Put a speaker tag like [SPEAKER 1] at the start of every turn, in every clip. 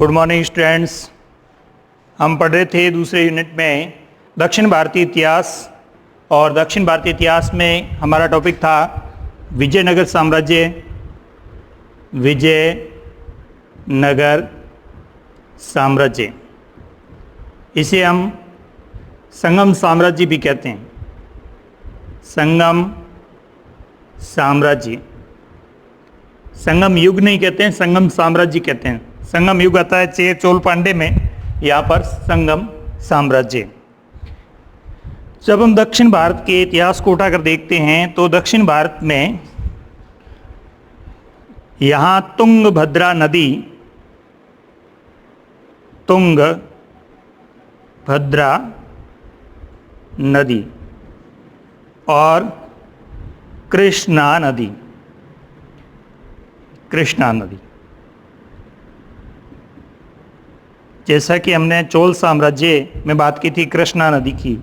[SPEAKER 1] Good morning students. हम पढ़ रहे थे दूसरे यूनिट में दक्षिण भारतीय इतिहास, और दक्षिण भारतीय इतिहास में हमारा टॉपिक था विजयनगर साम्राज्य। विजयनगर साम्राज्य, इसे हम संगम साम्राज्य भी कहते हैं। संगम साम्राज्य, संगम युग नहीं कहते हैं, संगम साम्राज्य कहते हैं। संगम युग आता है चेर चोल पांडे में, यहाँ पर संगम साम्राज्य। जब हम दक्षिण भारत के इतिहास को उठाकर देखते हैं तो दक्षिण भारत में यहाँ तुंगभद्रा नदी, तुंगभद्रा नदी और कृष्णा नदी, कृष्णा नदी, जैसा कि हमने चोल साम्राज्य में बात की थी कृष्णा नदी की,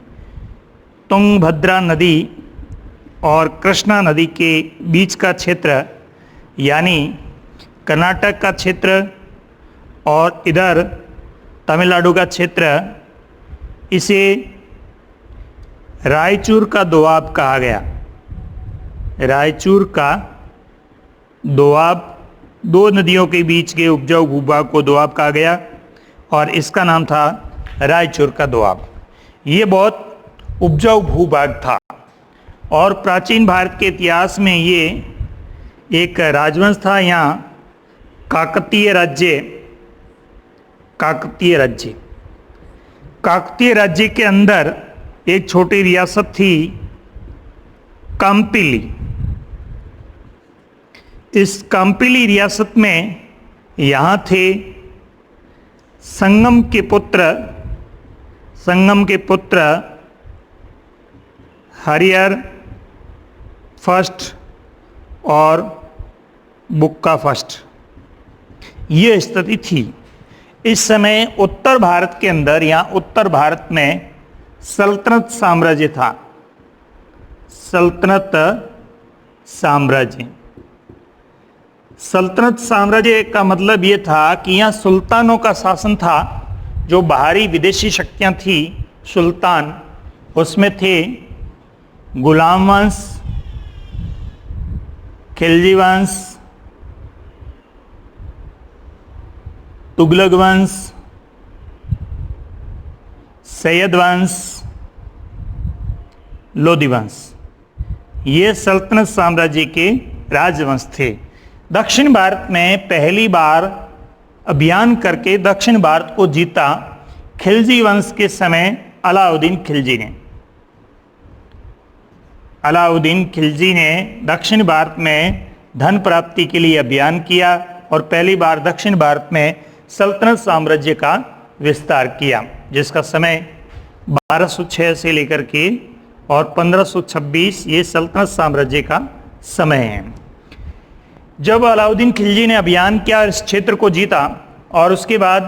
[SPEAKER 1] तुंगभद्रा नदी और कृष्णा नदी के बीच का क्षेत्र यानी कर्नाटक का क्षेत्र और इधर तमिलनाडु का क्षेत्र, इसे रायचूर का दोआब कहा गया। रायचूर का दोआब, दो नदियों के बीच के उपजाऊ भूभाग को दोआब कहा गया और इसका नाम था रायचूर का दोआब। ये बहुत उपजाऊ भूभाग था और प्राचीन भारत के इतिहास में ये एक राजवंश था। यहाँ काकतीय राज्य, काकतीय राज्य, काकतीय राज्य के अंदर एक छोटी रियासत थी कंपिली। इस कंपिली रियासत में यहाँ थे संगम के पुत्र हरिहर फर्स्ट और बुक्का फर्स्ट, ये स्थिति थी। इस समय उत्तर भारत के अंदर, यहाँ उत्तर भारत में सल्तनत साम्राज्य था। सल्तनत साम्राज्य, सल्तनत साम्राज्य का मतलब ये था कि यहाँ सुल्तानों का शासन था। जो बाहरी विदेशी शक्तियाँ थी सुल्तान, उसमें थे गुलाम वंश, खिलजी वंश, तुगलक वंश, सैयद वंश, लोधी वंश। ये सल्तनत साम्राज्य के राजवंश थे। दक्षिण भारत में पहली बार अभियान करके दक्षिण भारत को जीता खिलजी वंश के समय अलाउद्दीन खिलजी ने। अलाउद्दीन खिलजी ने दक्षिण भारत में धन प्राप्ति के लिए अभियान किया और पहली बार दक्षिण भारत में सल्तनत साम्राज्य का विस्तार किया, जिसका समय 1206 से लेकर के और 1526 ये सल्तनत साम्राज्य का समय है। जब अलाउद्दीन खिलजी ने अभियान किया, इस क्षेत्र को जीता और उसके बाद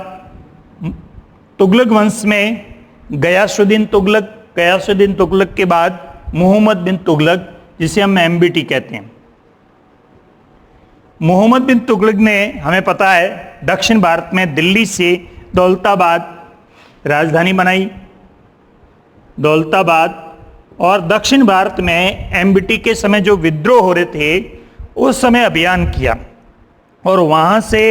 [SPEAKER 1] तुगलक वंश में गयासुद्दीन तुगलक के बाद मोहम्मद बिन तुगलक, जिसे हम MBT कहते हैं। मोहम्मद बिन तुगलक ने, हमें पता है, दक्षिण भारत में दिल्ली से दौलताबाद राजधानी बनाई, दौलताबाद, और दक्षिण भारत में MBT के समय जो विद्रोह हो रहे थे उस समय अभियान किया और वहाँ से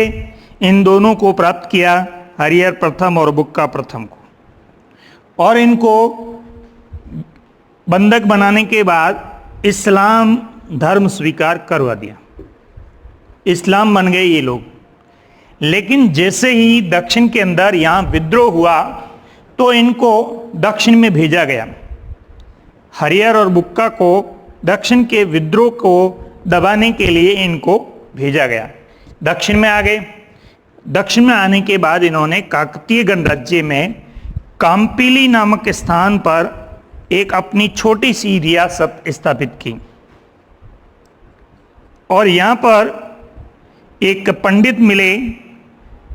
[SPEAKER 1] इन दोनों को प्राप्त किया, हरिहर प्रथम और बुक्का प्रथम को, और इनको बंधक बनाने के बाद इस्लाम धर्म स्वीकार करवा दिया। इस्लाम बन गए ये लोग। लेकिन जैसे ही दक्षिण के अंदर यहाँ विद्रोह हुआ तो इनको दक्षिण में भेजा गया। हरिहर और बुक्का को दक्षिण के विद्रोह को दबाने के लिए इनको भेजा गया। दक्षिण में आ गए। दक्षिण में आने के बाद इन्होंने काकतीय गणराज्य में काम्पिली नामक स्थान पर एक अपनी छोटी सी रियासत स्थापित की और यहाँ पर एक पंडित मिले,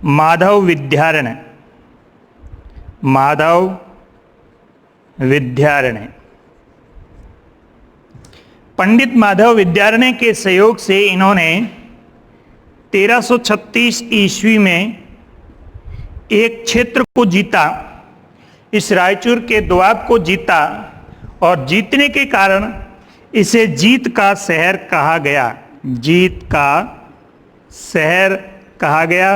[SPEAKER 1] माधव विद्यारण्य। माधव विद्यारण्य, पंडित माधव विद्यारण्य के सहयोग से इन्होंने 1336 ईस्वी में एक क्षेत्र को जीता, इस रायचूर के दोआब को जीता और जीतने के कारण इसे जीत का शहर कहा गया, जीत का शहर कहा गया।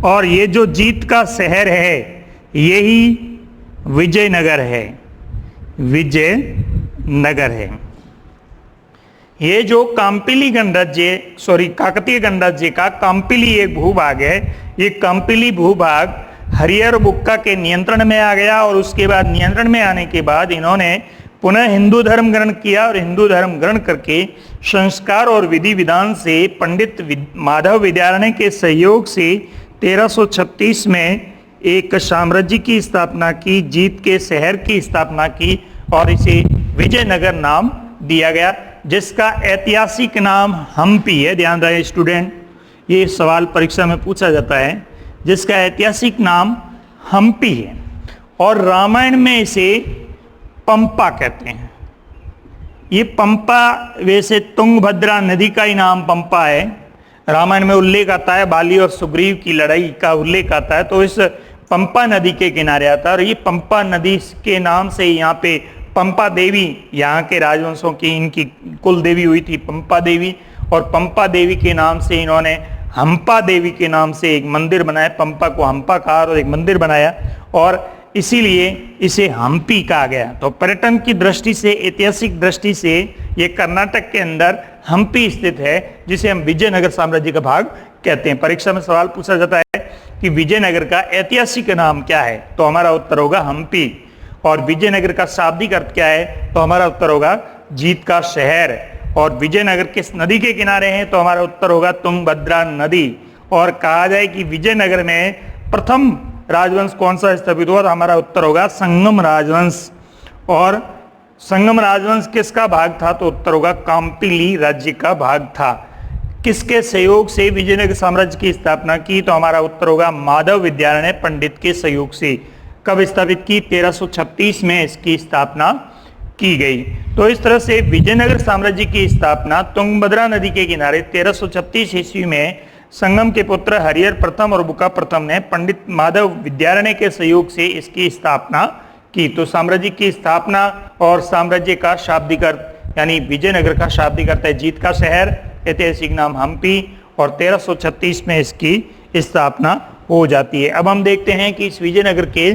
[SPEAKER 1] और ये जो जीत का शहर है यही विजयनगर है, विजयनगर है। ये जो कांपिली गणराज्य काकतीय गणराज्य का कांपिली एक भूभाग है, ये कांपिली भूभाग हरियर बुक्का के नियंत्रण में आ गया और उसके बाद नियंत्रण में आने के बाद इन्होंने पुनः हिंदू धर्म ग्रहण किया और हिंदू धर्म ग्रहण करके संस्कार और विधि विधान से पंडित माधव विद्यारण्य के सहयोग से 1336 में एक साम्राज्य की स्थापना की, जीत के शहर की स्थापना की और इसे विजयनगर नाम दिया गया, जिसका ऐतिहासिक नाम हम्पी है। ध्यान रहे स्टूडेंट, ये सवाल परीक्षा में पूछा जाता है, जिसका ऐतिहासिक नाम हम्पी है और रामायण में इसे पंपा कहते हैं। ये पंपा वैसे तुंगभद्रा नदी का ही नाम पंपा है, रामायण में उल्लेख आता है, बाली और सुग्रीव की लड़ाई का उल्लेख आता है, तो इस पंपा नदी के किनारे आता है और ये पंपा नदी के नाम से यहाँ पे पंपा देवी, यहाँ के राजवंशों की इनकी कुल देवी हुई थी पंपा देवी, और पंपा देवी के नाम से इन्होंने हम्पा देवी के नाम से एक मंदिर बनाया, पंपा को हम्पा कहा और एक मंदिर बनाया और इसीलिए इसे हम्पी कहा गया। तो पर्यटन की दृष्टि से, ऐतिहासिक दृष्टि से ये कर्नाटक के अंदर हम्पी स्थित है, जिसे हम विजयनगर साम्राज्य का भाग कहते हैं। परीक्षा में सवाल पूछा जाता है कि विजयनगर का ऐतिहासिक नाम क्या है, तो हमारा उत्तर होगा हम्पी। और विजयनगर का शाब्दिक अर्थ क्या है, तो हमारा उत्तर होगा जीत का शहर। और विजयनगर किस नदी के किनारे है, तो हमारा उत्तर होगा तुंगभद्रा नदी। और कहा जाए कि विजयनगर में प्रथम राजवंश कौन सा स्थापित हुआ, तो हमारा उत्तर होगा संगम राजवंश। और संगम राजवंश किसका भाग था, तो उत्तर होगा कांपिली राज्य का भाग था। किसके सहयोग से विजयनगर साम्राज्य की स्थापना की, तो हमारा उत्तर होगा माधव विद्यारण्य पंडित के सहयोग से। कब स्थापित की, 1336 में इसकी स्थापना की गई। तो इस तरह से विजयनगर साम्राज्य की स्थापना तुंगभद्रा नदी के किनारे 1336 ईस्वी में संगम के पुत्र हरिहर प्रथम और बुक्का प्रथम ने पंडित माधव विद्यारण्य के सहयोग से इसकी स्थापना की। तो साम्राज्य की स्थापना और साम्राज्य का शाब्दिक अर्थ यानी विजयनगर का शाब्दिक अर्थ है जीत का शहर, ऐतिहासिक नाम हम्पी, और 1336 में इसकी स्थापना हो जाती है। अब हम देखते हैं कि इस विजयनगर के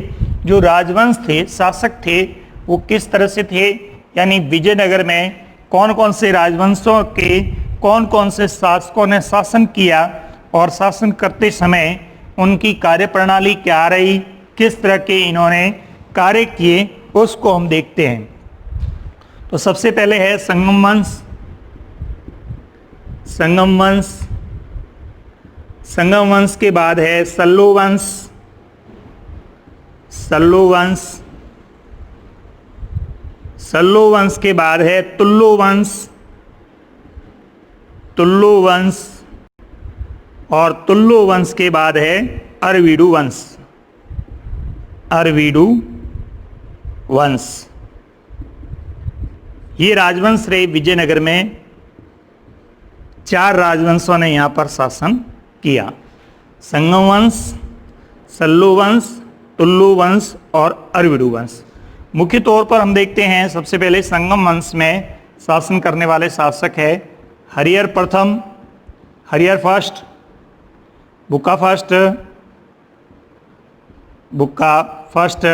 [SPEAKER 1] जो राजवंश थे, शासक थे, वो किस तरह से थे, यानी विजयनगर में कौन कौन से राजवंशों के कौन कौन से शासकों ने शासन किया और शासन करते समय उनकी कार्यप्रणाली क्या रही, किस तरह के इन्होंने कार्य किए, उसको हम देखते हैं। तो सबसे पहले है संगम वंश। संगम वंश, संगम वंश के बाद है सल्लू वंश, सल्लू वंश, सल्लू वंश के बाद है तुल्लु वंश, तुल्लु वंश, और तुल्लु वंश के बाद है अरविडु वंश, अरविडु वंश। ये राजवंश रहे विजयनगर में। 4 राजवंशों ने यहाँ पर शासन किया, संगम वंश, सल्लू वंश, तुल्लु वंश और अरविडु वंश। मुख्य तौर पर हम देखते हैं सबसे पहले संगम वंश में शासन करने वाले शासक है हरिहर प्रथम, Harihara first, Bukka first, Bukka first,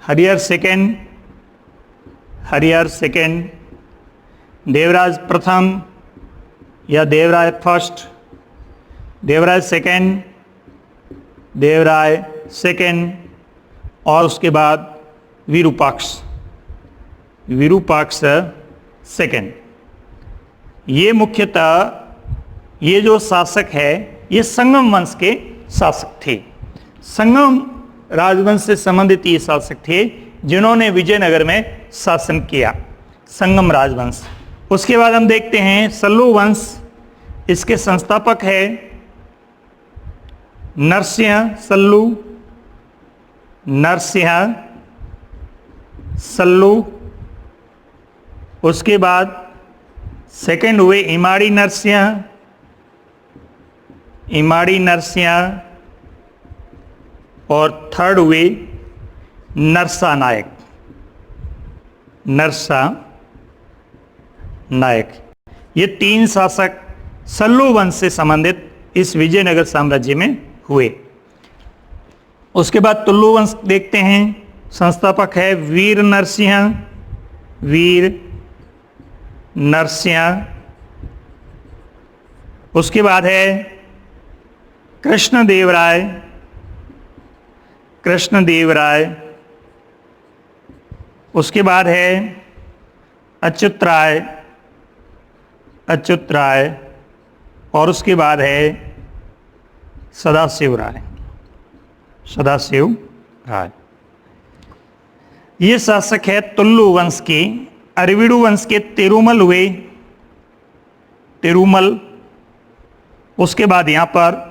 [SPEAKER 1] Harihara second, Harihara second, Devaraja प्रथम या Devaraya first, Devaraya second, Devaraya second, और उसके बाद विरूपाक्ष, विरूपाक्ष सेकेंड। ये मुख्यतः ये जो शासक है ये संगम वंश के शासक थे। संगम राजवंश से संबंधित ये शासक थे जिन्होंने विजयनगर में शासन किया, संगम राजवंश। उसके बाद हम देखते हैं सल्लू वंश। इसके संस्थापक है नरसिंह सल्लू, नरसिंह सल्लू। उसके बाद सेकंड हुए इमाड़ी नरसिंह, इमाड़ी नरसिंह, और थर्ड हुए नरसा नायक। नरसा नायक, ये 3 शासक सल्लू वंश से संबंधित इस विजयनगर साम्राज्य में हुए। उसके बाद तुल्लु वंश देखते हैं, संस्थापक है वीर नरसिंह। वीर नरसिंह। उसके बाद है कृष्णदेवराय। कृष्णदेवराय। उसके बाद है अच्युत राय। अच्युत राय। और उसके बाद है सदाशिव राय। सदाशिव राय। ये शासक है तुल्लु वंश के। अरविडु वंश के तिरुमल हुए। तिरुमल। उसके बाद यहां पर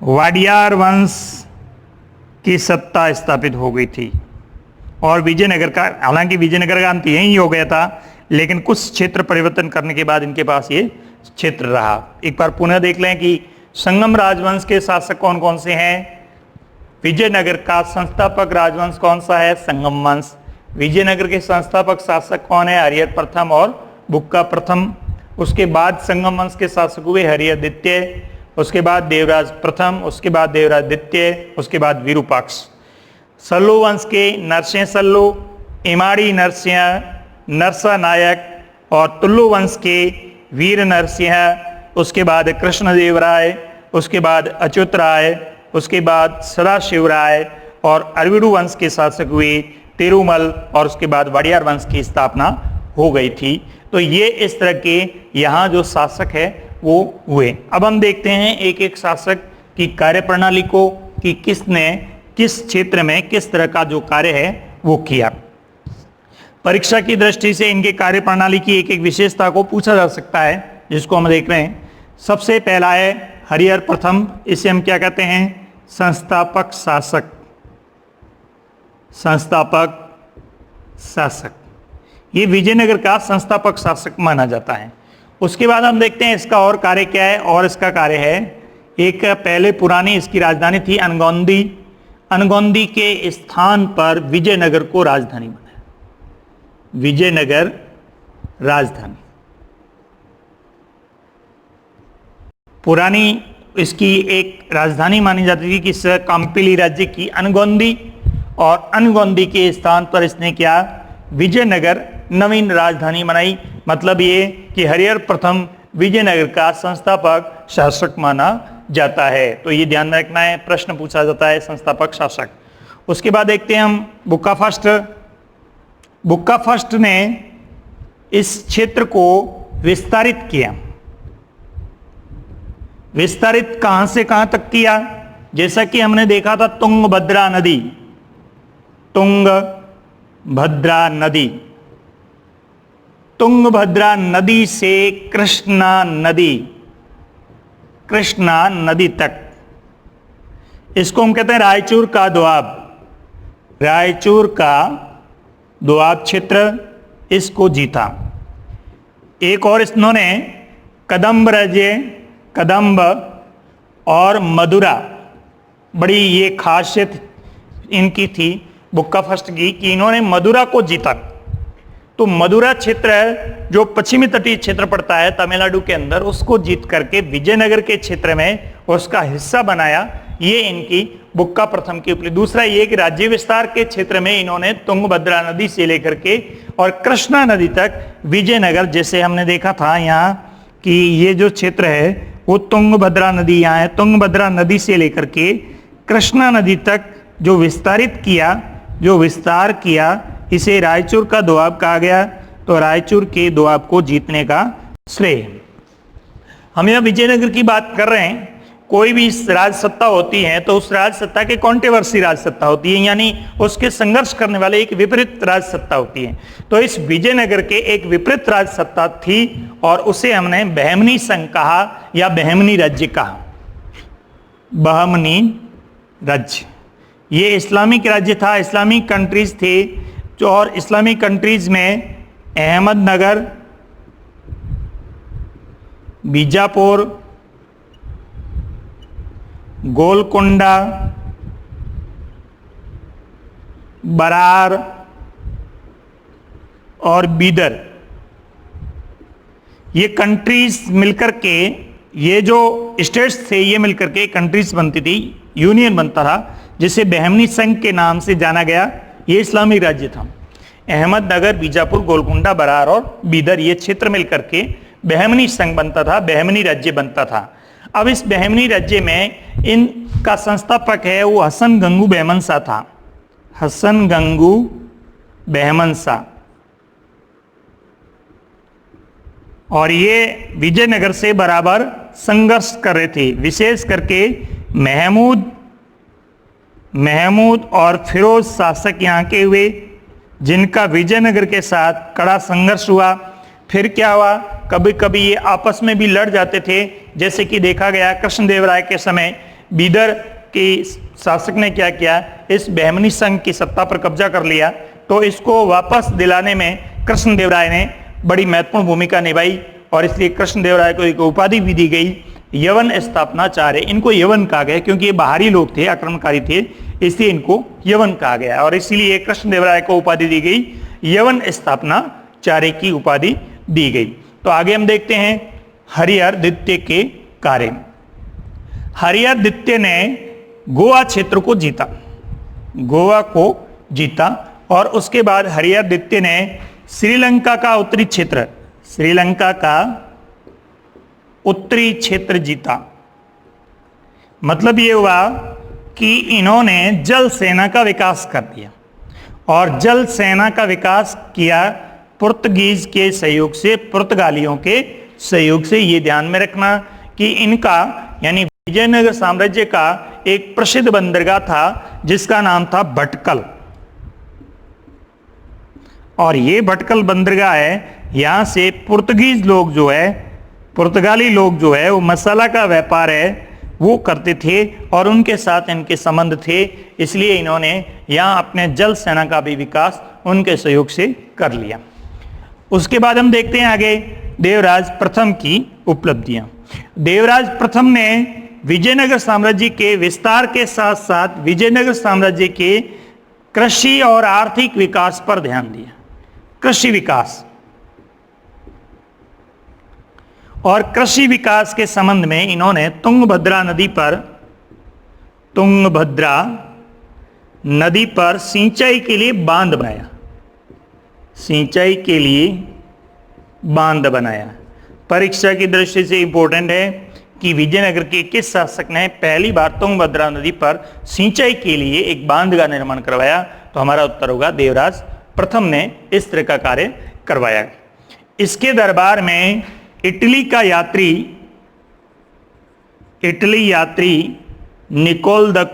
[SPEAKER 1] वाडियार वंश की सत्ता स्थापित हो गई थी और विजयनगर का, हालांकि विजयनगर का अंत यही हो गया था, लेकिन कुछ क्षेत्र परिवर्तन करने के बाद इनके पास ये क्षेत्र रहा। एक बार पुनः देख लें कि संगम राजवंश के शासक कौन कौन से हैं। विजयनगर का संस्थापक राजवंश कौन सा है? संगम वंश। विजयनगर के संस्थापक शासक कौन है? हरिहर प्रथम और बुक्का प्रथम। उसके बाद संगम वंश के शासक हुए हरिहर द्वितीय, उसके बाद देवराज प्रथम, उसके बाद देवराज द्वितीय, उसके बाद विरूपाक्ष। सल्लू वंश के नरसिंह सल्लू, इमाड़ी नरसिंह, नरसा नायक और तुल्लु वंश के वीर नरसिंह, उसके बाद कृष्णदेव राय, उसके बाद अच्युत राय, उसके बाद सदाशिव राय और अरविडु वंश के शासक हुए तिरुमल और उसके बाद वाडियार वंश की स्थापना हो गई थी। तो ये इस तरह के यहाँ जो शासक है वो हुए। अब हम देखते हैं एक एक शासक की कार्यप्रणाली को कि किसने किस क्षेत्र में किस तरह का जो कार्य है वो किया। परीक्षा की दृष्टि से इनके कार्यप्रणाली की एक एक विशेषता को पूछा जा सकता है, जिसको हम देख रहे हैं। सबसे पहला है हरिहर प्रथम। इसे हम क्या कहते हैं? संस्थापक शासक। संस्थापक शासक, ये विजयनगर का संस्थापक शासक माना जाता है। उसके बाद हम देखते हैं इसका और कार्य क्या है। और इसका कार्य है, एक पहले पुरानी इसकी राजधानी थी अनगौंदी। अनगौंदी के स्थान पर विजयनगर को राजधानी बनाया। विजयनगर राजधानी। पुरानी इसकी एक राजधानी मानी जाती थी किस कांपिली राज्य की, अनगौंदी। और अनगौंदी के स्थान पर इसने क्या? विजयनगर नवीन राजधानी बनाई। मतलब ये कि हरिहर प्रथम विजयनगर का संस्थापक शासक माना जाता है। तो ये ध्यान रखना है, प्रश्न पूछा जाता है संस्थापक शासक। उसके बाद देखते हैं हम बुक्काफास्ट। बुक्काफास्ट ने इस क्षेत्र को विस्तारित किया। विस्तारित कहां से कहां तक किया? जैसा कि हमने देखा था तुंगभद्रा नदी। तुंगभद्रा नदी। तुंगभद्रा नदी से कृष्णा नदी, कृष्णा नदी तक, इसको हम कहते हैं रायचूर का दोआब। रायचूर का दोआब क्षेत्र, इसको जीता। एक और इन्होंने कदम्ब राज्य, कदम्ब और मदुरा, बड़ी ये खासियत इनकी थी बुक्काफास्ट की कि इन्होंने मदुरा को जीता। तो मदुरा क्षेत्र है जो पश्चिमी तटीय क्षेत्र पड़ता है तमिलनाडु के अंदर, उसको जीत करके विजयनगर के क्षेत्र में उसका हिस्सा बनाया। ये इनकी बुक्का प्रथम की उपलब्धि। दूसरा ये कि राज्य विस्तार के क्षेत्र में इन्होंने तुंगभद्रा नदी से लेकर के और कृष्णा नदी तक विजयनगर, जैसे हमने देखा था यहाँ कि ये जो क्षेत्र है वो तुंगभद्रा नदी यहाँ है, तुंगभद्रा नदी से लेकर के कृष्णा नदी तक जो विस्तारित किया, जो विस्तार किया, इसे रायचूर का दोआब कहा गया। तो रायचूर के दोआब को जीतने का श्रेय। हम यहाँ विजयनगर की बात कर रहे हैं। कोई भी राज सत्ता होती है तो उस राज सत्ता के कॉन्ट्रोवर्सी राज सत्ता होती है, यानी उसके संघर्ष करने वाले एक विपरीत राज सत्ता होती है। तो इस विजयनगर के एक विपरीत राज सत्ता थी और उसे हमने बहमनी संघ कहा या बहमनी राज्य कहा। बहमनी राज्य ये इस्लामिक राज्य था, इस्लामिक कंट्रीज थे जो, और इस्लामिक कंट्रीज में अहमदनगर, बीजापुर, गोलकोंडा, बरार और बीदर, ये कंट्रीज मिलकर के, ये जो स्टेट्स थे ये मिलकर के कंट्रीज बनती थी, यूनियन बनता था, जिसे बहमनी संघ के नाम से जाना गया। ये इस्लामिक राज्य था। अहमदनगर, बीजापुर, गोलकुंडा, बरार और बीदर, ये क्षेत्र मिलकर के बहमनी संघ बनता था, बहमनी राज्य बनता था। अब इस बहमनी राज्य में इनका संस्थापक है वो हसन गंगू बहमन शाह था, हसन गंगू बहमन शाह। और ये विजयनगर से बराबर संघर्ष कर रहे थे, विशेष करके महमूद और फिरोज शासक यहाँ के हुए, जिनका विजयनगर के साथ कड़ा संघर्ष हुआ। फिर क्या हुआ, कभी कभी ये आपस में भी लड़ जाते थे, जैसे कि देखा गया कृष्णदेवराय के समय बीदर के शासक ने क्या किया, इस बहमनी संघ की सत्ता पर कब्जा कर लिया। तो इसको वापस दिलाने में कृष्णदेवराय ने बड़ी महत्वपूर्ण भूमिका निभाई और इसलिए कृष्णदेवराय को एक उपाधि भी दी गई, यवन स्थापनाचार्य। इनको यवन कहा गया क्योंकि ये बाहरी लोग थे, आक्रमणकारी थे, इसलिए इनको यवन कहा गया और इसलिए कृष्णदेवराय को उपाधि दी गई, यवन स्थापनाचार्य की उपाधि दी गई। तो आगे हम देखते हैं हरिहर द्वितीय के कार्य। हरिहर द्वितीय ने गोवा क्षेत्र को जीता, गोवा को जीता और उसके बाद हरिहर द्वितीय ने श्रीलंका का उत्तरी क्षेत्र, श्रीलंका का उत्तरी क्षेत्र जीता। मतलब ये हुआ कि इन्होंने जल सेना का विकास कर दिया और जल सेना का विकास किया पुर्तगीज के सहयोग से, पुर्तगालियों के सहयोग से। ये ध्यान में रखना कि इनका यानी विजयनगर साम्राज्य का एक प्रसिद्ध बंदरगाह था जिसका नाम था भटकल, और ये भटकल बंदरगाह है, यहां से पुर्तगीज लोग जो है, पुर्तगाली लोग जो है वो मसाला का व्यापार है वो करते थे और उनके साथ इनके संबंध थे, इसलिए इन्होंने यहाँ अपने जल सेना का भी विकास उनके सहयोग से कर लिया। उसके बाद हम देखते हैं आगे देवराज प्रथम की उपलब्धियां। देवराज प्रथम ने विजयनगर साम्राज्य के विस्तार के साथ साथ विजयनगर साम्राज्य के कृषि और आर्थिक विकास पर ध्यान दिया। कृषि विकास और कृषि विकास के संबंध में इन्होंने तुंगभद्रा नदी पर सिंचाई के लिए बांध बनाया, सिंचाई के लिए बांध बनाया। परीक्षा की दृष्टि से इंपॉर्टेंट है कि विजयनगर के किस शासक ने पहली बार तुंगभद्रा नदी पर सिंचाई के लिए एक बांध का निर्माण करवाया, तो हमारा उत्तर होगा देवराज प्रथम ने इस तरह का कार्य करवाया। इसके दरबार में इटली यात्री निकोल द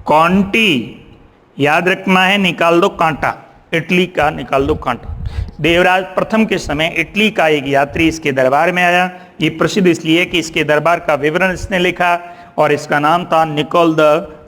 [SPEAKER 1] कॉन्टी, याद रखना है, निकाल दो कांटा, इटली का निकाल दो कांटा। देवराज प्रथम के समय इटली का एक यात्री इसके दरबार में आया। ये प्रसिद्ध इसलिए कि इसके दरबार का विवरण इसने लिखा और इसका नाम था निकोल द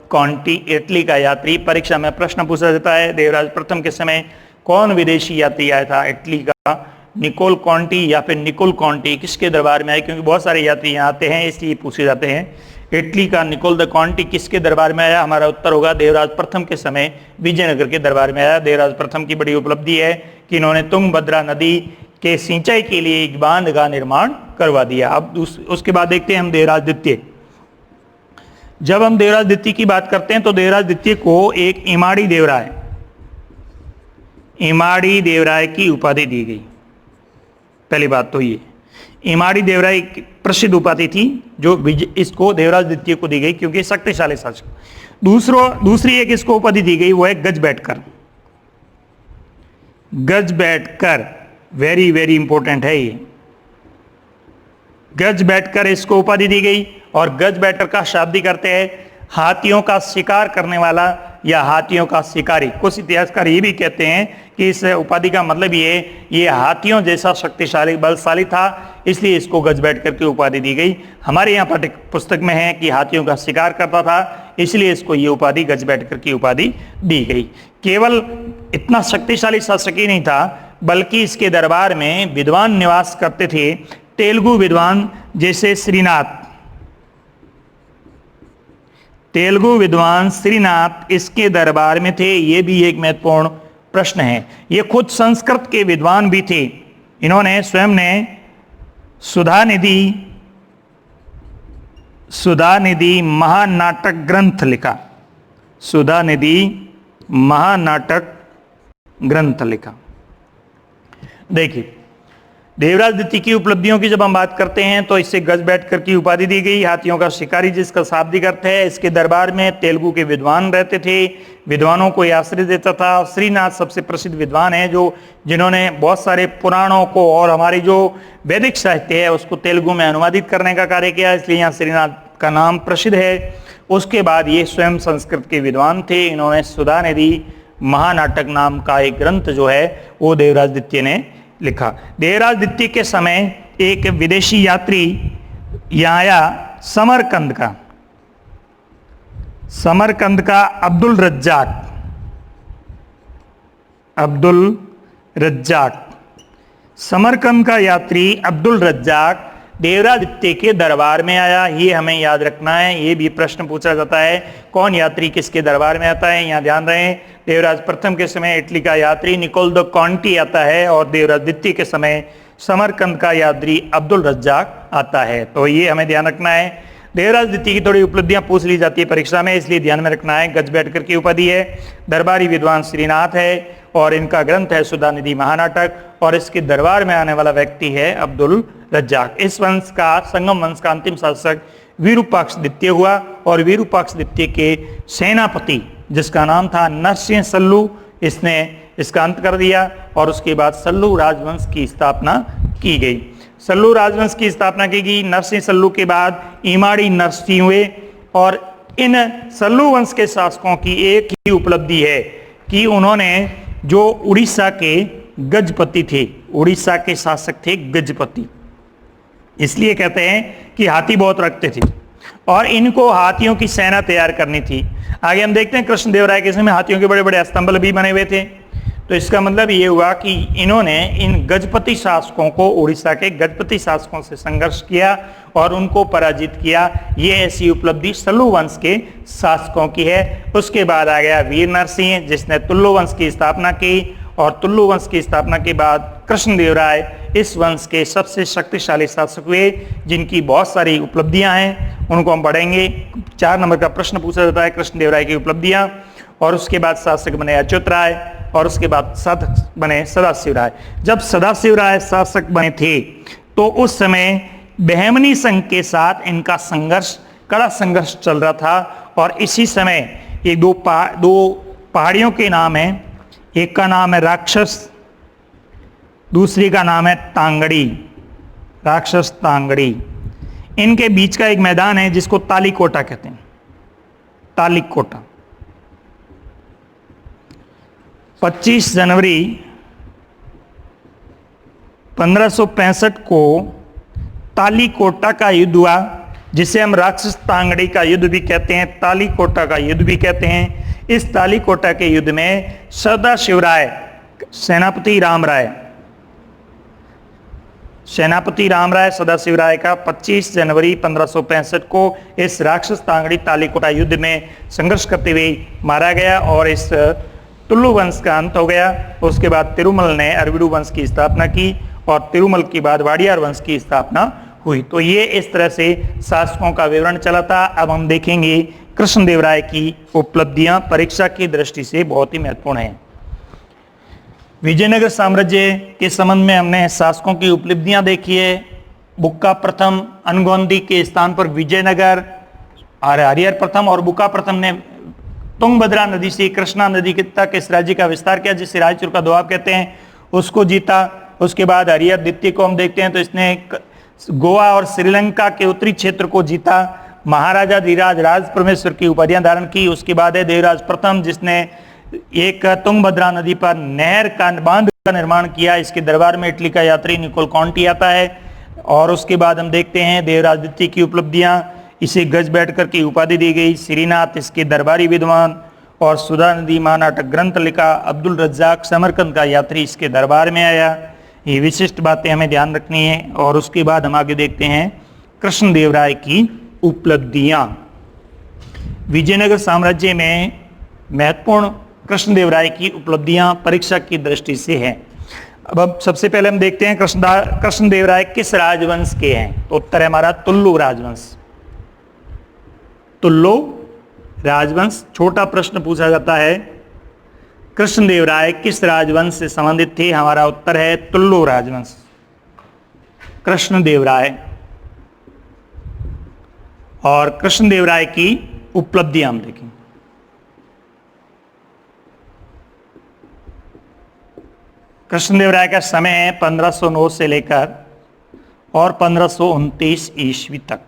[SPEAKER 1] कॉन्टी, इटली का यात्री। परीक्षा में प्रश्न पूछा जाता है देवराज प्रथम के समय कौन विदेशी यात्री आया था इटली का, निकोल कॉन्टी या फिर निकोल कॉन्टी किसके दरबार में आए, क्योंकि बहुत सारे यात्री यहाँ आते हैं इसलिए पूछे जाते हैं। इटली का निकोल द कॉन्टी किसके दरबार में आया, हमारा उत्तर होगा देवराज प्रथम के समय विजयनगर के दरबार में आया। देवराज प्रथम की बड़ी उपलब्धि है कि इन्होंने तुंगभद्रा नदी के सिंचाई के लिए एक बांध का निर्माण करवा दिया। अब उसके बाद देखते हैं हम देवराज द्वितीय। जब हम देवराज द्वितीय की बात करते हैं तो देवराज द्वितीय को एक इमाड़ी देवराय की उपाधि दी गई। पहली बात तो ये इमाड़ी देवराय प्रसिद्ध उपाधि थी जो इसको देवराज द्वितीय को दी गई क्योंकि शक्तिशाली शासक। दूसरी एक इसको उपाधि दी गई वो है गज बैठकर, वेरी वेरी इंपॉर्टेंट है ये। गज बैठकर इसको उपाधि दी गई और गज बैठकर का शाब्दिक अर्थ है हाथियों का शिकार करने वाला या हाथियों का शिकारी। कुछ इतिहासकार ये भी कहते हैं कि इस उपाधि का मतलब ये हाथियों जैसा शक्तिशाली बलशाली था, इसलिए इसको गज बैठकर की उपाधि दी गई। हमारे यहाँ पाठ्य पुस्तक में है कि हाथियों का शिकार करता था, इसलिए इसको ये उपाधि गज बैठकर की उपाधि दी गई। केवल इतना शक्तिशाली शासक ही नहीं था बल्कि इसके दरबार में विद्वान निवास करते थे। तेलुगु विद्वान जैसे श्रीनाथ, तेलुगु विद्वान श्रीनाथ इसके दरबार में थे। ये भी एक महत्वपूर्ण प्रश्न है। ये खुद संस्कृत के विद्वान भी थे। इन्होंने स्वयं ने सुधानिधि महानाटक ग्रंथ लिखा। सुधानिधि महानाटक ग्रंथ लिखा। देखिए, देवराज द्वितीय की उपलब्धियों की जब हम बात करते हैं तो इससे गज बैठकर की उपाधि दी गई, हाथियों का शिकारी, जिसका शाब्दिक अर्थ है। इसके दरबार में तेलुगु के विद्वान रहते थे, विद्वानों को आश्रय देता था। श्रीनाथ सबसे प्रसिद्ध विद्वान है जिन्होंने बहुत सारे पुराणों को और हमारी जो वैदिक साहित्य है उसको तेलुगु में अनुवादित करने का कार्य किया, इसलिए यहाँ श्रीनाथ का नाम प्रसिद्ध है। उसके बाद ये स्वयं संस्कृत के विद्वान थे। इन्होंने सुधानिधि महानाटक नाम का एक ग्रंथ जो है वो देवराज द्वितीय ने लिखा। देवराज द्वितीय के समय एक विदेशी यात्री यहाँ आया, समरकंद का अब्दुल रज्जाक। समरकंद का यात्री अब्दुल रज्जाक देवराज द्वितीय के दरबार में आया। ये हमें याद रखना है, ये भी प्रश्न पूछा जाता है, कौन यात्री किसके दरबार में आता है। यहाँ ध्यान रहे, देवराज प्रथम के समय इटली का यात्री निकोल द कॉन्टी आता है और देवराज द्वितीय के समय समरकंद का यात्री अब्दुल रज्जाक आता है। तो ये हमें ध्यान रखना है। देवराज द्वितीय की थोड़ी उपलब्धियां पूछ ली जाती है परीक्षा में, इसलिए ध्यान में रखना है। गज बैठकर की उपाधि है, दरबारी विद्वान श्रीनाथ है और इनका ग्रंथ है सुधानिधि महानाटक, और इसके दरबार में आने वाला व्यक्ति है अब्दुल रज्जाक। इस वंश का, संगम वंश का अंतिम शासक विरूपाक्ष द्वितीय हुआ और विरूपाक्ष द्वितीय के सेनापति जिसका नाम था नरसिंह सल्लू, इसने इसका अंत कर दिया और उसके बाद सल्लू राजवंश की स्थापना की गई। सल्लू राजवंश की स्थापना की गई। नरसिंह सल्लू के बाद इमाड़ी नरसिंह हुए और इन सल्लू वंश के शासकों की एक ही उपलब्धि है कि उन्होंने जो उड़ीसा के गजपति थे, उड़ीसा के शासक थे गजपति, इसलिए कहते हैं कि हाथी बहुत रखते थे और इनको हाथियों की सेना तैयार करनी थी। आगे हम देखते हैं कृष्णदेवराय के समय हाथियों के बड़े बड़े स्तंभ भी बने हुए थे। तो इसका मतलब ये हुआ कि इन्होंने इन गजपति शासकों को, उड़ीसा के गजपति शासकों से संघर्ष किया और उनको पराजित किया। ये ऐसी उपलब्धि सल्लू वंश के शासकों की है। उसके बाद आ गया वीर नरसिंह जिसने तुल्लु वंश की स्थापना की और तुल्लु वंश की स्थापना के बाद कृष्णदेवराय इस वंश के सबसे शक्तिशाली शासक हुए जिनकी बहुत सारी उपलब्धियां हैं, उनको हम पढ़ेंगे। 4 नंबर का प्रश्न पूछा जाता है कृष्णदेवराय की उपलब्धियां। और उसके बाद शासक बने अच्युत राय और उसके बाद साधक बने सदाशिव राय। जब सदाशिव राय शासक बने थे तो उस समय बहमनी संघ के साथ इनका संघर्ष, कड़ा संघर्ष चल रहा था। और इसी समय ये दो पहाड़ियों के नाम हैं, एक का नाम है राक्षस, दूसरी का नाम है तांगड़ी, राक्षस तांगड़ी। इनके बीच का एक मैदान है जिसको तालीकोटा कहते हैं, तालीकोटा। 25 जनवरी 1565 को तालीकोटा का युद्ध हुआ, जिसे हम राक्षस तांगड़ी का युद्ध भी कहते हैं, तालीकोटा का युद्ध भी कहते हैं। इस तालीकोटा के युद्ध में सदाशिवराय, सेनापति राम राय सदाशिवराय का 25 जनवरी 1565 को इस राक्षस तांगड़ी तालीकोटा युद्ध में संघर्ष करते हुए मारा गया और इस तुल्लु वंश का अंत हो गया। उसके बाद तिरुमल ने अरविडु वंश की स्थापना की और तिरुमल के बाद वाडियार वंश की स्थापना हुई। तो ये इस तरह से शासकों का विवरण चला था। अब हम देखेंगे कृष्णदेवराय की उपलब्धियां, परीक्षा की दृष्टि से बहुत ही महत्वपूर्ण है। विजयनगर साम्राज्य के संबंध में हमने शासकों की उपलब्धियां देखी है। बुक्का प्रथम अनगोंदी के स्थान पर विजयनगर, हरिहर प्रथम और बुक्का प्रथम ने तुंगभद्रा नदी से कृष्णा नदी तक इस राज्य का विस्तार किया, जिसे रायचूर का दोआब कहते हैं, उसको जीता। उसके बाद हरिहर द्वितीय को हम देखते हैं तो इसने गोवा और श्रीलंका के उत्तरी क्षेत्र को जीता। महाराजा धीराज राज परमेश्वर की उपाधियां धारण की। उसके बाद है देवराज प्रथम जिसने एक तुंगभद्रा नदी पर नहर का बांध का निर्माण किया। इसके दरबार में इटली का यात्री निकोल कॉन्टी आता है। और उसके बाद हम देखते हैं देवराज द्वितीय की उपलब्धियां, इसे गज बैठकर की उपाधि दी गई। श्रीनाथ इसके दरबारी विद्वान और सुधानिधि महानाटक ग्रंथ लिखा। अब्दुल रज्जाक समरकंद का यात्री इसके दरबार में आया। ये विशिष्ट बातें हमें ध्यान रखनी है। और उसके बाद हम आगे देखते हैं कृष्णदेवराय की उपलब्धियां। विजयनगर साम्राज्य में महत्वपूर्ण कृष्णदेवराय की उपलब्धियां परीक्षा की दृष्टि से हैं। अब सबसे पहले हम देखते हैं कृष्णदेवराय किस राजवंश के हैं। तो उत्तर है हमारा तुलु राजवंश। तुलु राजवंश। छोटा प्रश्न पूछा जाता है, कृष्णदेवराय किस राजवंश से संबंधित थे? हमारा उत्तर है तुलु राजवंश। कृष्णदेवराय। और कृष्णदेवराय की उपलब्धियां हम देखें। कृष्णदेवराय का समय है 1509 से लेकर और 1529 ईस्वी तक।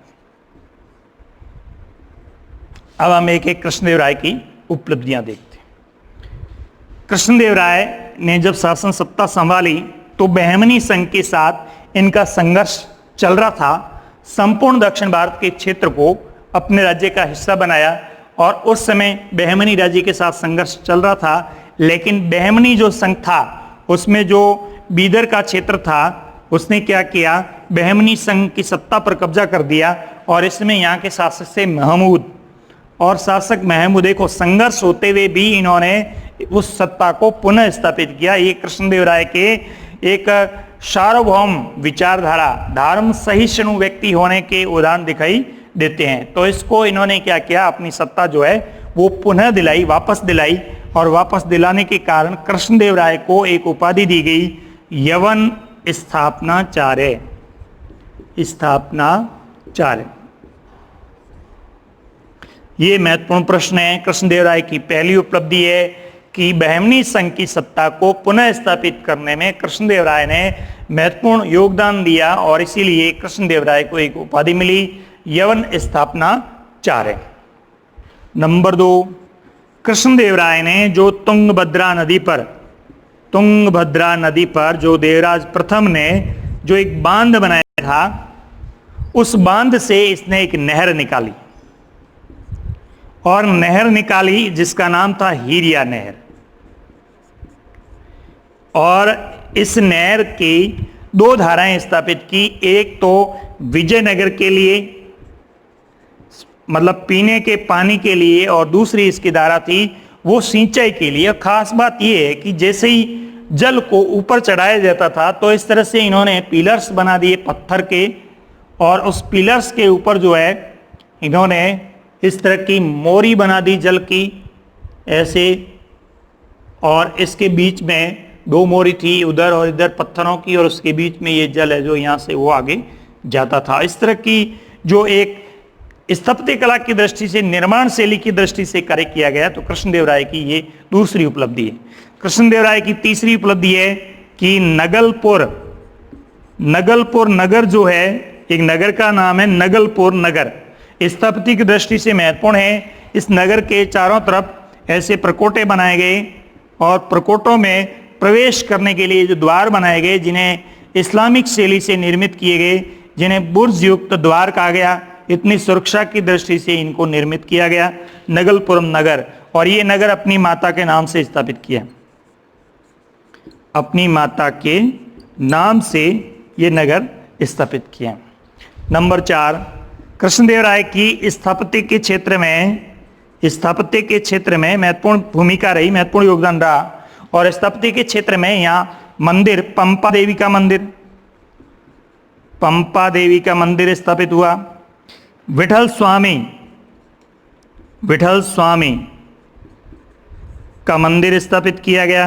[SPEAKER 1] अब हम एक एक कृष्णदेवराय की उपलब्धियां देखते हैं। कृष्णदेवराय ने जब शासन सत्ता संभाली तो बहमनी संघ के साथ इनका संघर्ष चल रहा था। संपूर्ण दक्षिण भारत के क्षेत्र को अपने राज्य का हिस्सा बनाया और उस समय बहमनी राज्य के साथ संघर्ष चल रहा था। लेकिन बहमनी जो संघ था उसमें जो बीदर का क्षेत्र था उसने क्या किया, बहमनी संघ की सत्ता पर कब्जा कर दिया और इसमें यहाँ के शासक से महमूद और शासक महमूद को संघर्ष होते हुए भी इन्होंने उस सत्ता को पुनः स्थापित किया। ये कृष्णदेवराय के एक सार्वभौम विचारधारा, धर्म सहिष्णु व्यक्ति होने के उदाहरण दिखाई देते हैं। तो इसको इन्होंने क्या किया, अपनी सत्ता जो है वो पुनः दिलाई, वापस दिलाई। और वापस दिलाने के कारण कृष्णदेवराय को एक उपाधि दी गई, यवन स्थापनाचार्य। स्थापनाचार्य। ये महत्वपूर्ण प्रश्न है। कृष्णदेवराय की पहली उपलब्धि है कि बहमनी संघ की सत्ता को पुनः स्थापित करने में कृष्णदेवराय ने महत्वपूर्ण योगदान दिया और इसीलिए कृष्णदेवराय को एक उपाधि मिली, यवन स्थापनाचार्य। नंबर 2, कृष्णदेवराय ने जो तुंगभद्रा नदी पर जो देवराज प्रथम ने जो एक बांध बनाया था, उस बांध से इसने एक नहर निकाली और नहर निकाली जिसका नाम था हीरिया नहर। और इस नहर की 2 धाराएं स्थापित की, एक तो विजयनगर के लिए मतलब पीने के पानी के लिए और दूसरी इसकी धारा थी वो सिंचाई के लिए। खास बात यह है कि जैसे ही जल को ऊपर चढ़ाया जाता था तो इस तरह से इन्होंने पिलर्स बना दिए पत्थर के और उस पिलर्स के ऊपर जो है इन्होंने इस तरह की मोरी बना दी जल की ऐसे, और इसके बीच में 2 मोरी थी, उधर और इधर पत्थरों की, और उसके बीच में ये जल है जो यहाँ से वो आगे जाता था। इस तरह की जो एक स्थापत्य कला की दृष्टि से, निर्माण शैली की दृष्टि से कार्य किया गया। तो कृष्णदेवराय की ये दूसरी उपलब्धि है। कृष्णदेवराय की तीसरी उपलब्धि है कि नगलपुर नगर जो है, एक नगर का नाम है नगलपुर नगर, स्थापत्य की दृष्टि से महत्वपूर्ण है। इस नगर के चारों तरफ ऐसे प्रकोटे बनाए गए और प्रकोटों में प्रवेश करने के लिए जो द्वार बनाए गए जिन्हें इस्लामिक शैली से निर्मित किए गए, जिन्हें बुर्ज युक्त द्वार कहा गया। इतनी सुरक्षा की दृष्टि से इनको निर्मित किया गया, नगलपुरम नगर। और ये नगर अपनी माता के नाम से स्थापित किया, अपनी माता के नाम से ये नगर स्थापित किया। नंबर 4, कृष्णदेवराय की स्थापत्य के क्षेत्र में महत्वपूर्ण भूमिका रही, महत्वपूर्ण योगदान रहा। और स्थापत्य के क्षेत्र में यहाँ मंदिर, पंपा देवी का मंदिर स्थापित हुआ। विठल स्वामी का मंदिर स्थापित किया गया,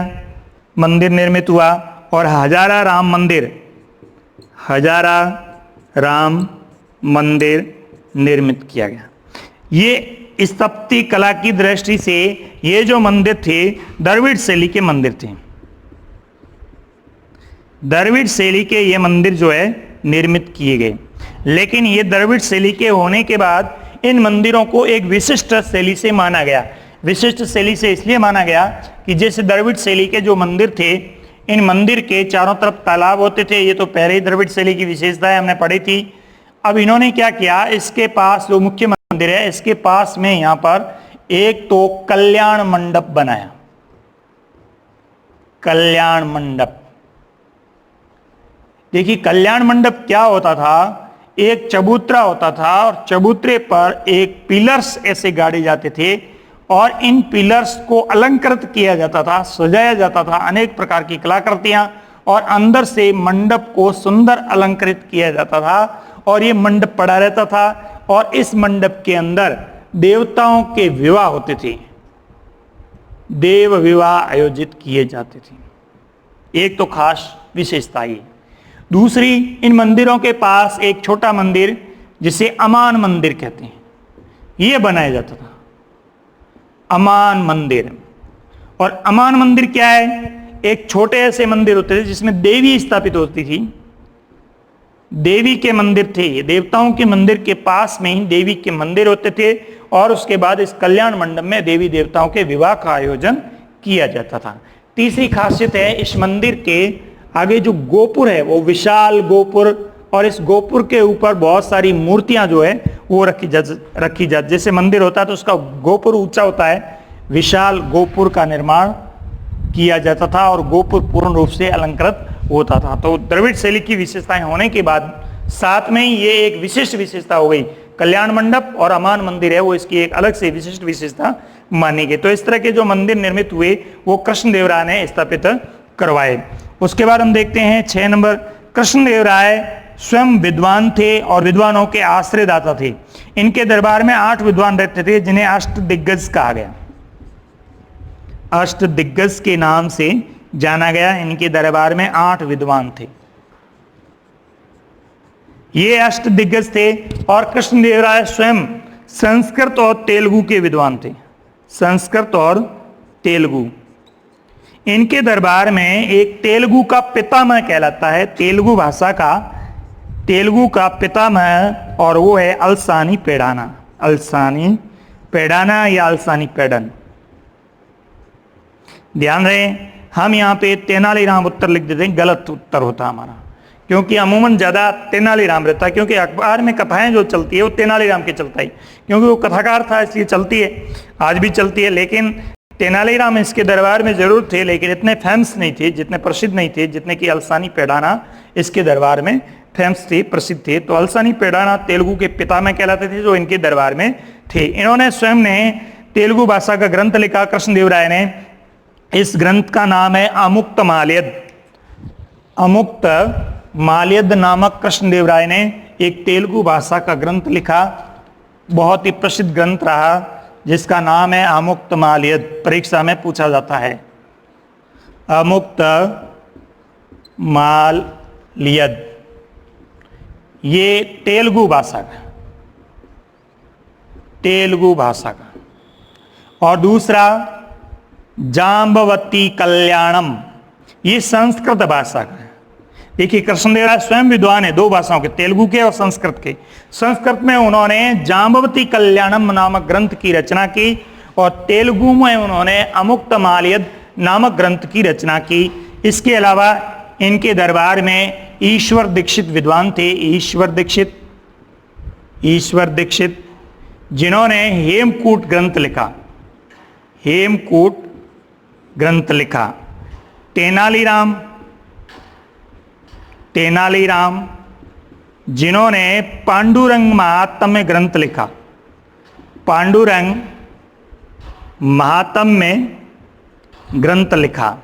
[SPEAKER 1] मंदिर निर्मित हुआ। और हजारा राम मंदिर निर्मित किया गया। ये स्थापत्य कला की दृष्टि से ये जो मंदिर थे द्रविड़ शैली के मंदिर थे। द्रविड़ शैली के ये मंदिर जो है निर्मित किए गए। लेकिन ये द्रविड़ शैली के होने के बाद इन मंदिरों को एक विशिष्ट शैली से माना गया। विशिष्ट शैली से इसलिए माना गया कि जैसे द्रविड़ शैली के जो मंदिर थे, इन मंदिर के चारों तरफ तालाब होते थे। ये तो पहले ही द्रविड़ शैली की विशेषताएं हमने पढ़ी थी। अब इन्होंने क्या किया, इसके पास जो मुख्य मंदिर है इसके पास में यहां पर एक तो कल्याण मंडप बनाया। कल्याण मंडप, देखिए कल्याण मंडप क्या होता था, एक चबूतरा होता था और चबूतरे पर एक पिलर्स ऐसे गाड़े जाते थे और इन पिलर्स को अलंकृत किया जाता था, सजाया जाता था, अनेक प्रकार की कलाकृतियां, और अंदर से मंडप को सुंदर अलंकृत किया जाता था और ये मंडप पड़ा रहता था और इस मंडप के अंदर देवताओं के विवाह होते थे, देव विवाह आयोजित किए जाते थे। एक तो खास विशेषता ये। दूसरी, इन मंदिरों के पास एक छोटा मंदिर जिसे अमान मंदिर कहते हैं, यह बनाया जाता था, अमान मंदिर। और अमान मंदिर क्या है? एक छोटे ऐसे मंदिर होते थे जिसमें देवी स्थापित होती थी, देवी के मंदिर थे ये, देवताओं के मंदिर के पास में ही देवी के मंदिर होते थे और उसके बाद इस कल्याण मंडप में देवी देवताओं के विवाह का आयोजन किया जाता था। तीसरी खासियत है, इस मंदिर के आगे जो गोपुर है वो विशाल गोपुर, और इस गोपुर के ऊपर बहुत सारी मूर्तियां जो है वो रखी जाती। जैसे मंदिर होता है तो उसका गोपुर ऊंचा होता है, विशाल गोपुर का निर्माण किया जाता था और गोपुर पूर्ण रूप से अलंकृत होता था। तो द्रविड़ शैली की विशेषताएं होने के बाद साथ में ही ये एक विशिष्ट विशेषता हो गई, कल्याण मंडप और अमान मंदिर है वो इसकी एक अलग से विशिष्ट विशेषता मानी गई। तो इस तरह के जो मंदिर निर्मित हुए वो कृष्णदेवराय ने स्थापित करवाए। उसके बाद हम देखते हैं 6 नंबर, कृष्णदेवराय स्वयं विद्वान थे और विद्वानों के आश्रयदाता थे। इनके दरबार में 8 विद्वान रहते थे जिन्हें अष्टदिग्गज कहा गया, अष्टदिग्गज के नाम से जाना गया। इनके दरबार में 8 विद्वान थे, ये अष्टदिग्गज थे। और कृष्णदेवराय स्वयं संस्कृत और तेलुगु के विद्वान थे, संस्कृत और तेलुगु। इनके दरबार में एक तेलुगु का पितामह कहलाता है, तेलुगु भाषा का तेलुगु का पितामह, और वो है अलसानी पेडाना, अलसानी पेडाना या अलसानी पेडन। ध्यान रहे, हम यहाँ पे तेनालीराम उत्तर लिख देते हैं, गलत उत्तर होता हमारा, क्योंकि अमूमन ज्यादा तेनालीराम रहता है, क्योंकि अखबार में कथाएं जो चलती है वो तेनालीराम के चलता है, क्योंकि वो कथाकार था इसलिए चलती है, आज भी चलती है। लेकिन तेनालीराम इसके दरबार में जरूर थे, लेकिन इतने फेमस नहीं थे, जितने प्रसिद्ध नहीं थे जितने कि अलसानी पेडाना इसके दरबार में फेमस थे, प्रसिद्ध थे। तो अलसानी पेडाना तेलुगु के पितामह कहलाते थे जो इनके दरबार में थे। इन्होंने स्वयं ने तेलुगु भाषा का ग्रंथ लिखा, कृष्णदेवराय ने। इस ग्रंथ का नाम है अमुक्त माल्यद, अमुक्त माल्यद नामक कृष्णदेवराय ने एक तेलुगु भाषा का ग्रंथ लिखा, बहुत ही प्रसिद्ध ग्रंथ रहा जिसका नाम है अमुक्त माल्यद। परीक्षा में पूछा जाता है अमुक्त माल्यद, ये तेलुगु भाषा का, तेलुगु भाषा का। और दूसरा जाम्बवती कल्याणम, ये संस्कृत भाषा का है। देखिए कृष्णदेवराय स्वयं विद्वान है 2 भाषाओं के, तेलुगु के और संस्कृत के। संस्कृत में उन्होंने जाम्बवती कल्याणम नामक ग्रंथ की रचना की और तेलुगु में उन्होंने अमुक्त माल्यद नामक ग्रंथ की रचना की। इसके अलावा इनके दरबार में ईश्वर दीक्षित विद्वान थे, ईश्वर दीक्षित जिन्होंने हेमकूट ग्रंथ लिखा, हेमकूट ग्रंथ लिखा। तेनालीराम जिन्होंने पांडुरंग महात्म्य ग्रंथ लिखा, पांडुरंग महात्म्य ग्रंथ लिखा।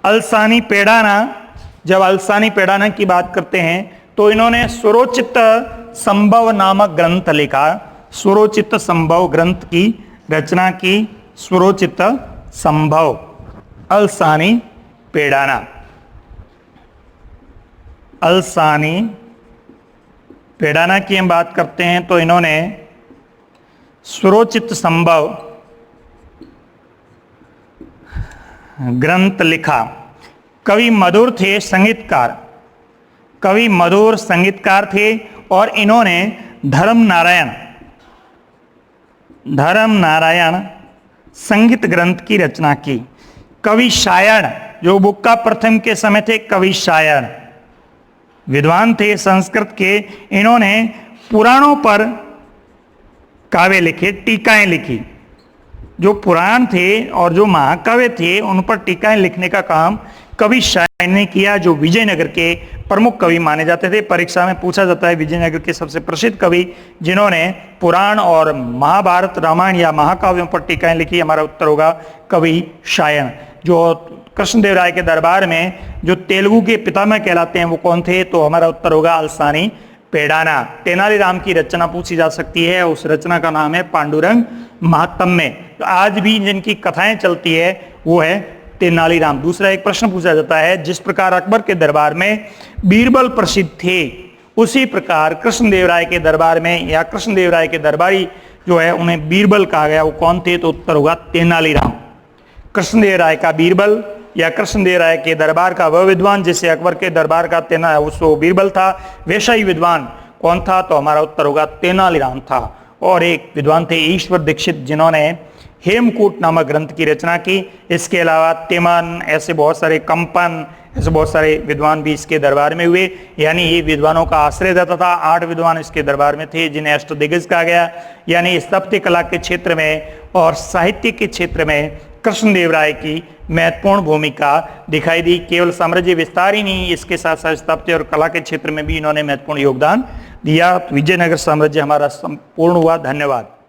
[SPEAKER 1] अलसानी पेडाना, जब अलसानी पेडाना की बात करते हैं तो इन्होंने स्वरोचित संभव नामक ग्रंथ लिखा, स्वरोचित संभव ग्रंथ की रचना की, स्वरोचित संभव, अलसानी पेडाना। अलसानी पेडाना की हम बात करते हैं तो इन्होंने स्वरोचित संभव ग्रंथ लिखा। कवि मधुर थे, संगीतकार, कवि मधुर संगीतकार थे और इन्होंने धर्म नारायण संगीत ग्रंथ की रचना की। कवि शायण, जो बुक्का प्रथम के समय थे, कवि शायण विद्वान थे संस्कृत के, इन्होंने पुराणों पर काव्य लिखे, टीकाएं लिखी। जो पुराण थे और जो महाकाव्य थे उन पर टीकाएं लिखने का काम कवि शायन ने किया, जो विजयनगर के प्रमुख कवि माने जाते थे। परीक्षा में पूछा जाता है विजयनगर के सबसे प्रसिद्ध कवि जिन्होंने पुराण और महाभारत, रामायण या महाकाव्यों पर टीकाएं लिखी। हमारा उत्तर होगा कवि शायन। जो कृष्णदेव राय के दरबार में जो तेलुगु के पितामह कहलाते हैं वो कौन थे? तो हमारा उत्तर होगा अलसानी पेडाना। तेनालीराम की रचना पूछी जा सकती है, उस रचना का नाम है पांडुरंग महात्म्य। तो आज भी जिनकी कथाएं चलती है वो है तेनालीराम। दूसरा एक प्रश्न पूछा जाता है, जिस प्रकार अकबर के दरबार में बीरबल प्रसिद्ध थे उसी प्रकार कृष्णदेव राय के दरबार में या कृष्णदेव राय के दरबारी जो है उन्हें बीरबल कहा गया, वो कौन थे? तो उत्तर होगा तेनालीराम। कृष्णदेव राय का बीरबल या कृष्णदेव राय के दरबार का वह विद्वान जिसे अकबर के दरबार का उसको बीरबल था, वैसा ही विद्वान कौन था? तो हमारा उत्तर होगा तेनालीराम था। और एक विद्वान थे ईश्वर दीक्षित जिन्होंने हेमकूट नामक ग्रंथ की रचना की। इसके अलावा तिमन, ऐसे बहुत सारे कंपन, ऐसे बहुत सारे विद्वान भी इसके दरबार में हुए, यानी ये विद्वानों का आश्रय रहता था। 8 विद्वान इसके दरबार में थे जिन्हें अष्टदिग्गज कहा गया। यानी स्थापत्य कला के क्षेत्र में और साहित्य के क्षेत्र में कृष्णदेव राय की महत्वपूर्ण भूमिका दिखाई दी। केवल साम्राज्य विस्तार ही नहीं, इसके साथ साथ स्थापत्य और कला के क्षेत्र में भी इन्होंने महत्वपूर्ण योगदान दिया। विजयनगर साम्राज्य हमारा संपूर्ण हुआ। धन्यवाद।